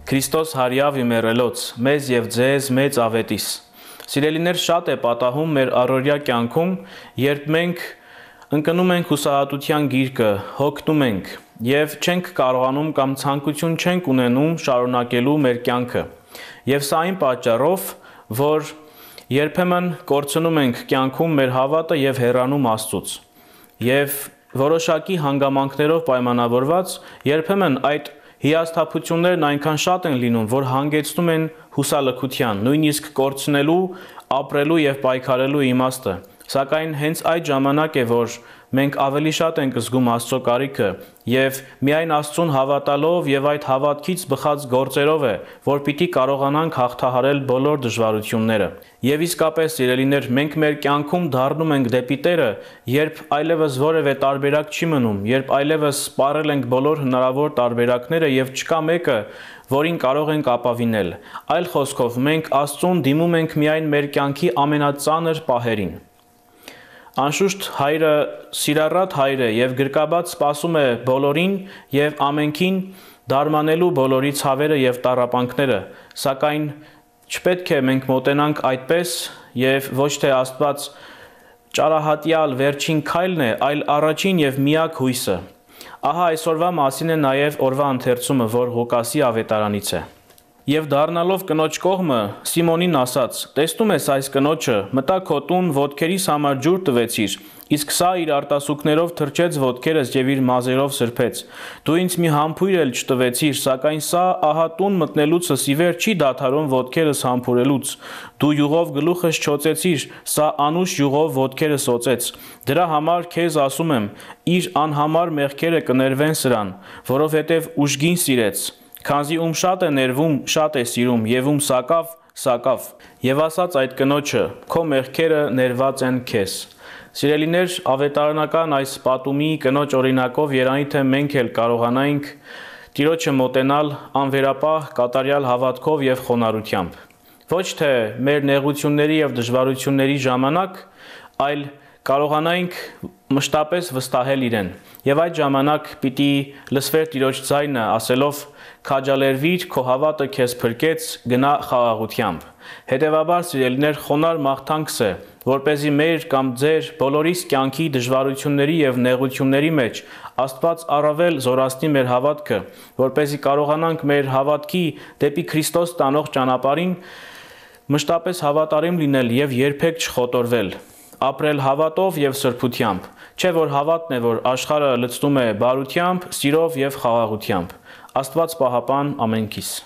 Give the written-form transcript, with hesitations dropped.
Քրիստոս հարյավ իմերելոց, մեզ եւ ձեզ մեծ ավետիս։ Սիրելիներ, շատ է պատահում մեր առօրյա կյանքում, երբ մենք ընկնում ենք հուսահատության գիրկը, հոգնում ենք եւ չենք կարողանում կամ ցանկություն չենք ունենում շարունակելու մեր կյանքը։ Եվ սա այն պատճառով, որ երբեմն կորցնում ենք կյանքում մեր հավատը եւ հեռանում Աստծուց։ Եվ որոշակի հանգամանքներով պայմանավորված երբեմն այդ հիասթափություններն այնքան շատ են լինում, որ հանգեցնում են հուսալքության, նույնիսկ կորցնելու, ապրելու եւ պայքարելու իմաստը։ Սակայն հենց այդ ժամանակ է, որ մենք ավելի շատ ենք զգում Աստծո կարիքը եւ միայն Աստծուն հավատալով եւ այդ հավատքից բխած գործերով է, որ պիտի կարողանանք հաղթահարել բոլոր դժվարությունները։ Եվ իսկապես, սիրելիներ, մենք մեր կյանքում դառնում ենք դեպի Տերը, երբ այլևս որևէ տարբերակ չի մնում, երբ այլևս սպառել ենք բոլոր հնարավոր տարբերակները եւ չկա մեկը, որին կարող ենք ապավինել։ Այլ խոսքով, մենք Աստծուն դիմում ենք միայն մեր կյանքի ամենածանր պահերին։ Անշուշտ հայրը սիրառատ հայր է եւ գրկաբաց սպասում է բոլորին եւ ամենքին դարմանելու բոլորի ցավերը եւ տառապանքները, սակայն չպետք է մենք մոտենանք այդպես եւ ոչ թե Աստված ճարահատյալ վերջին քայլն է, այլ առաջին եւ միակ հույսը։ Ահա այսօրվա մասին է նաեւ օրվա ընթերցումը, որ Ղուկասի ավետարանից է։ Եվ դառնալով կնոջ կողմը, Սիմոնին ասաց. «Տեսնում ես այս կնոջը, մտա քո տուն, ոտքերիս համար ջուր տվեցիր, իսկ սա իր արտասուքներով թրջեց ոտքերս եւ իր մազերով սրբեց։ Դու ինձ մի համբույր էլ չտվեցիր, սակայն սա ահա տուն մտնելուցս ի վեր չի դադարում ոտքերս համբուրելուց։ Դու յուղով գլուխս չոցեցիր, սա անուշ յուղով ոտքերս օծեց։ Դրա համար քեզ ասում եմ, իր անհամար մեղքերը կներվեն սրան, որովհետեւ ուժգին սիրեց։ Քանզի ում շատ է ներվում, շատ է սիրում, եւ ում սակավ, սակավ։ Եվ ասաց այդ կնոջը. քո մեղքերը ներված են քեզ»։ Սիրելիներ, ավետարանական այս պատումի կնոջ օրինակով երանի թե մենք էլ կարողանայինք Տիրոջը մոտենալ անվերապահ կատարյալ հավատքով եւ խոնարհությամբ։ Ոչ թե մեր նեղությունների եւ դժվարությունների ժամանակ, այլ կարողանայինք մշտապես վստահել իրեն։ Եվ այդ ժամանակ պիտի լսվեր Տիրոջ ձայնը ասելով. «Քաջալերվիր, քո հավատը քեզ փրկեց, գնա խաղաղությամբ»։ Հետևաբար, սիրելիներ, խոնարհ մաղթանքս է, որպեսզի մեր կամ ձեր բոլորիս կյանքի դժվարությունների եւ նեղությունների մեջ Աստված առավել զորացնի մեր հավատքը, որպեսզի կարողանանք մեր հավատքի դեպի Քրիստոս տանող ճանապարհին մշտապես հավատարիմ լինել եւ երբեք չխոտորվել, ապրել հավատով եւ սրբությամբ։ Չէ՞ որ հավատն է, որ աշխարհը լցնում է բարությամբ, սիրով եւ խաղաղությամբ։ Աստված պահապան ամենքիս։